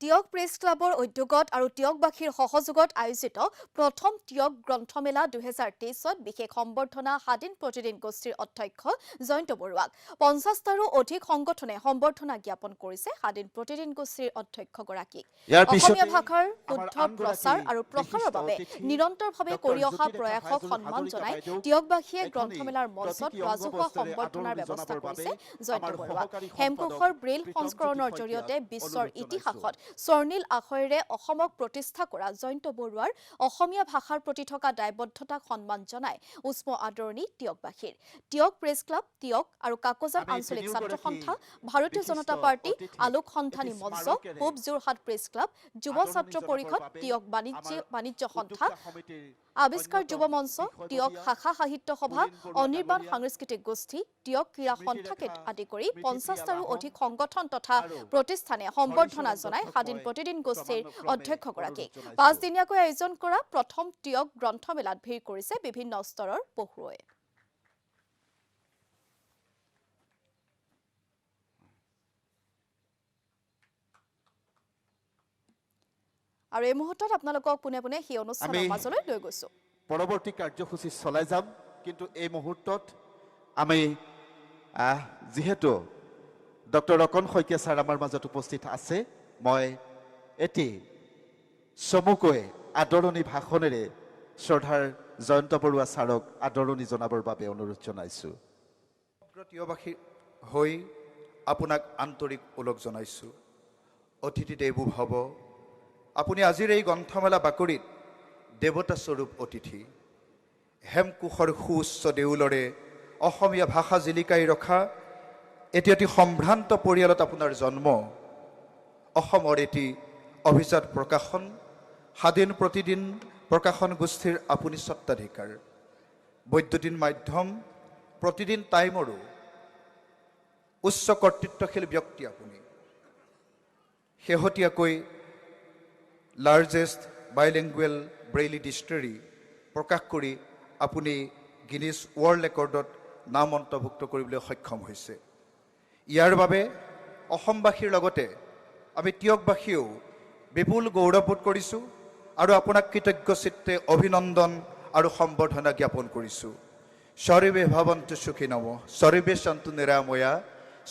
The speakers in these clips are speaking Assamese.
টিয়ক প্ৰেছ ক্লাবৰ উদ্যোগত আৰু টিয়কবাসীৰ সহযোগত আয়োজিত প্ৰথম টিয়ক গ্ৰন্থমেলা 2023ত বিশেষ সম্বৰ্ধনা স্বাধীন প্ৰতিদিন গোষ্ঠীৰ অধ্যক্ষ জয়ন্ত বৰুৱাক 50টাৰো অধিক সংগঠনে সম্বৰ্ধনা জ্ঞাপন কৰিছে স্বাধীন প্ৰতিদিন গোষ্ঠীৰ অধ্যক্ষগৰাকীক। অসমীয়া ভাষাৰ শুদ্ধ প্ৰচাৰ আৰু প্ৰসাৰৰ বাবে নিৰন্তৰভাৱে কৰি অহা প্ৰয়াসক সন্মান জনাই টিয়কবাসীয়ে গ্ৰন্থমেলাৰ মঞ্চত ৰাজহুৱা সম্বৰ্ধনাৰ ব্যৱস্থা কৰিছে জয়ন্ত বৰুৱাক। হেমকোষৰ ব্ৰেইল সংস্কৰণৰ জৰিয়তে বিশ্বৰ ইতিহাসত স্বৰ্ণীল আখৰেৰে অসমক প্ৰতিষ্ঠা কৰা জয়ন্ত বৰুৱাৰ অসমীয়া ভাষাৰ প্ৰতি থকা দায়বদ্ধতাক সন্মান জনাই উষ্ম আদৰণি টিয়কবাসীৰ। টিয়ক প্ৰেছ ক্লাব, টিয়ক আৰু কাকজান আঞ্চলিক ছাত্ৰ সন্থা, ভাৰতীয় জনতা পাৰ্টি, আলোক সন্ধানী মঞ্চ, পূব যোৰহাট প্ৰেছ ক্লাব, যুৱ ছাত্ৰ পৰিষদ, টিয়ক বাণিজ্য সন্থা, আৱিষ্কাৰ যুৱ মঞ্চ, টিয়ক শাখা সাহিত্য সভা, অনিৰ্বাণ সাংস্কৃতিক গোষ্ঠী, টিয়ক ক্ৰীড়া সন্থাকে আদি কৰি 50টাৰো অধিক সংগঠন তথা প্ৰতিষ্ঠানে সম্বৰ্ধনা জনাই স্বাধীন প্ৰতিদিন গোষ্ঠীৰ অধ্যক্ষগৰাকীক। 5 দিনীয়াকৈ আয়োজন কৰা প্ৰথম টিয়ক গ্ৰন্থমেলাত ভিৰ কৰিছে বিভিন্ন স্তৰৰ পঢ়ুৱৈ। আৰু এই মুহূৰ্তত আপোনালোকক পোনে পোনে সেই অনুষ্ঠানৰ মাজলৈ লৈ গৈছো। পৰৱৰ্তী কাৰ্যসূচী চলাই যাম, কিন্তু এই মুহূৰ্তত আমি যিহেতু ডক্টৰ ৰকন শইকীয়া ছাৰ আমাৰ মাজত উপস্থিত আছে, মই এটি চমুকৈ আদৰণি ভাষণেৰে শ্ৰদ্ধাৰ জয়ন্ত বৰুৱা ছাৰক আদৰণি জনাবৰ বাবে অনুৰোধ জনাইছো। টিয়বাসী হৈ আপোনাক আন্তৰিক ওলগ জনাইছো। অতিথি দেৱো ভৱ, আপুনি আজিৰ এই গ্ৰন্থমেলা বাকৰিত দেৱতা স্বৰূপ অতিথি। হেমকোষৰ সুউচ্চ দেউলৰে অসমীয়া ভাষা জিলিকাই ৰখা এটি অতি সম্ভ্ৰান্ত পৰিয়ালত আপোনাৰ জন্ম। অসমৰ এটি অভিজাত প্ৰকাশন স্বাধীন প্ৰতিদিন প্ৰকাশন গোষ্ঠীৰ আপুনি স্বত্বাধিকাৰ। বৈদ্যুতিন মাধ্যম প্ৰতিদিন টাইমৰো উচ্চ কৰ্তৃত্বশীল ব্যক্তি আপুনি। শেহতীয়াকৈ লাৰ্জেষ্ট বাইলিংগুৱেল ব্ৰেইলি ডিষ্টাৰী প্ৰকাশ কৰি আপুনি গিনিছ ৱৰ্ল্ড ৰেকৰ্ডত নাম অন্তৰ্ভুক্ত কৰিবলৈ সক্ষম হৈছে। ইয়াৰ বাবে অসমবাসীৰ লগতে আমি টিয়কবাসীয়েও বিপুল গৌৰৱবোধ কৰিছোঁ আৰু আপোনাক কৃতজ্ঞ চিত্তে অভিনন্দন আৰু সম্বৰ্ধনা জ্ঞাপন কৰিছোঁ। সৰ্বে ভৱন্তু সুখিনঃ, সৰ্বে সন্তু নিৰাময়া,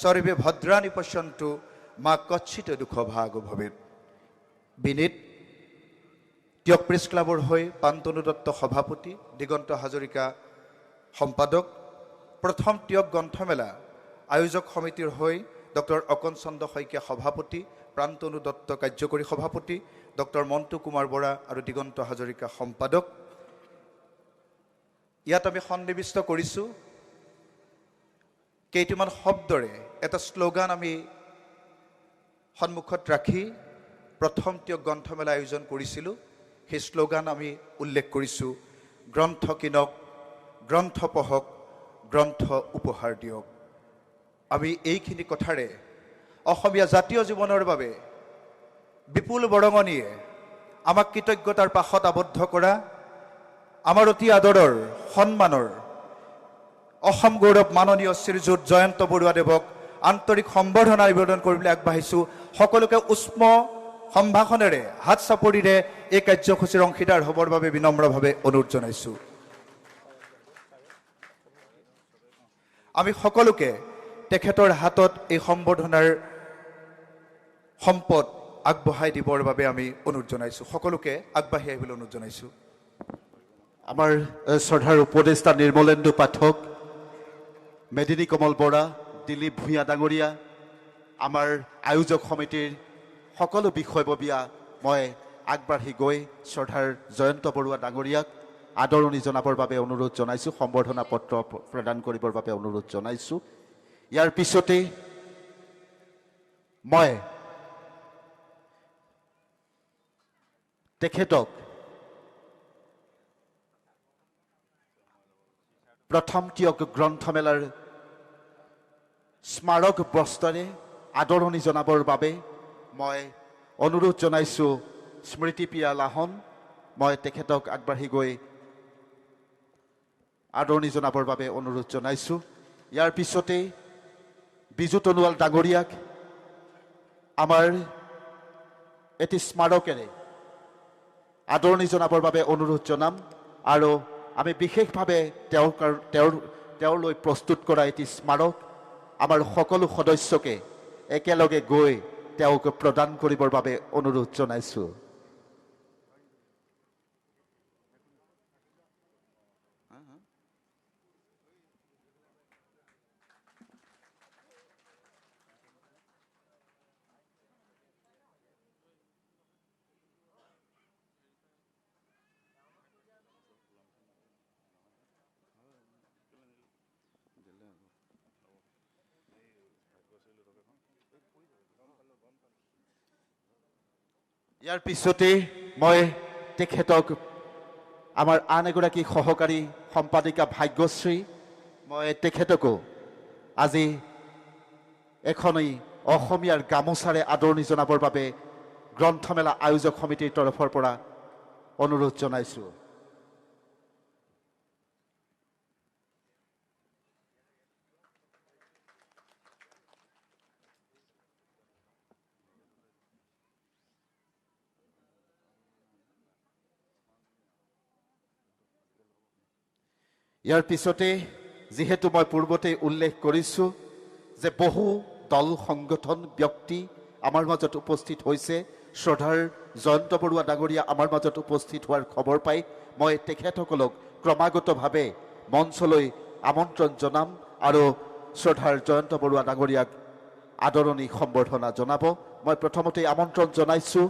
সৰ্বে ভদ্ৰাণি পশ্যন্তু, মা কচ্ছিত দুঃখ ভাগ ভৱেৎ। বিনীত টিয়ক প্ৰেছ ক্লাবৰ হৈ পান্তনু দত্ত সভাপতি, দিগন্ত হাজৰিকা সম্পাদক, প্ৰথম টিয়ক গ্ৰন্থমেলা আয়োজক সমিতিৰ হৈ ডক্টৰ অকন চন্দ্ৰ শইকীয়া সভাপতি, প্ৰান্তনু দত্ত কাৰ্যকৰী সভাপতি, ডক্টৰ মণ্টু কুমাৰ বৰা আৰু দিগন্ত হাজৰিকা সম্পাদক। ইয়াত আমি সন্নিৱিষ্ট কৰিছোঁ কেইটামান শব্দৰে এটা শ্লোগান আমি সন্মুখত ৰাখি প্ৰথম টিয়ক গ্ৰন্থমেলা আয়োজন কৰিছিলোঁ। সেই শ্লোগান আমি উল্লেখ কৰিছোঁ, গ্ৰন্থ কিনক, গ্ৰন্থ পঢ়ক, গ্ৰন্থ উপহাৰ দিয়ক। আমি এইখিনি কথাৰে অসমীয়া জাতীয় জীৱনৰ বাবে বিপুল বৰঙণিয়ে আমাক কৃতজ্ঞতাৰ পাশত আবদ্ধ কৰা আমাৰ অতি আদৰৰ সন্মানৰ অসম গৌৰৱ মাননীয় শ্ৰীযুত জয়ন্ত বৰুৱাদেৱক আন্তৰিক সম্বৰ্ধনা নিবেদন কৰিবলৈ আগবাঢ়িছোঁ। সকলোকে উষ্ম সম্ভাষণেৰে হাত চাপৰিৰে এই কাৰ্যসূচীৰ অংশীদাৰ হ'বৰ বাবে বিনম্ৰভাৱে অনুৰোধ জনাইছোঁ। আমি সকলোকে তেখেতৰ হাতত এই সম্বৰ্ধনাৰ সম্পদ আগবঢ়াই দিবৰ বাবে আমি অনুৰোধ জনাইছোঁ। সকলোকে আগবাঢ়ি আহিবলৈ অনুৰোধ জনাইছোঁ। আমাৰ শ্ৰদ্ধাৰ উপদেষ্টা নিৰ্মলেন্দু পাঠক, মেদিনী কমল বৰা, দিলীপ ভূঞা ডাঙৰীয়া, আমাৰ আয়োজক সমিতিৰ সকলো বিষয়ববীয়া, মই আগবাঢ়ি গৈ শ্ৰদ্ধাৰ জয়ন্ত বৰুৱা ডাঙৰীয়াক আদৰণি জনাবৰ বাবে অনুৰোধ জনাইছোঁ, সম্বৰ্ধনা পত্ৰ প্ৰদান কৰিবৰ বাবে অনুৰোধ জনাইছোঁ। ইয়াৰ পিছতেই মই তেখেতক প্ৰথম টিয়ক গ্ৰন্থমেলাৰ স্মাৰক বস্ত্ৰৰে আদৰণি জনাবৰ বাবে মই অনুৰোধ জনাইছোঁ স্মৃতিপ্ৰিয়া লাহন। মই তেখেতক আগবাঢ়ি গৈ আদৰণি জনাবৰ বাবে অনুৰোধ জনাইছোঁ। ইয়াৰ পিছতেই বিজু তনোৱাল ডাঙৰীয়াক আমাৰ এটি স্মাৰকেৰে আদৰণি জনাবৰ বাবে অনুৰোধ জনাম আৰু আমি বিশেষভাৱে তেওঁলৈ প্ৰস্তুত কৰা এটি স্মাৰক আমাৰ সকলো সদস্যকে একেলগে গৈ তেওঁক প্ৰদান কৰিবৰ বাবে অনুৰোধ জনাইছোঁ। ইয়াৰ পিছতে মই তেখেতক আমাৰ আন এগৰাকী সহকাৰী সম্পাদিকা ভাগ্যশ্ৰী মই তেখেতকো আজি এখনি অসমীয়াৰ গামোচাৰে আদৰণি জনাবৰ বাবে গ্ৰন্থমেলা আয়োজক সমিতিৰ তৰফৰ পৰা অনুৰোধ জনাইছোঁ। ইয়াৰ পিছতে যিহেতু মই পূৰ্বতে উল্লেখ কৰিছোঁ যে বহু দল সংগঠন ব্যক্তি আমাৰ মাজত উপস্থিত হৈছে, শ্ৰদ্ধাৰ জয়ন্ত বৰুৱা ডাঙৰীয়া আমাৰ মাজত উপস্থিত হোৱাৰ খবৰ পাই মই তেখেতসকলক ক্ৰমাগতভাৱে মঞ্চলৈ আমন্ত্ৰণ জনাম আৰু শ্ৰদ্ধাৰ জয়ন্ত বৰুৱা ডাঙৰীয়াক আদৰণি সম্বৰ্ধনা জনাব। মই প্ৰথমতে আমন্ত্ৰণ জনাইছোঁ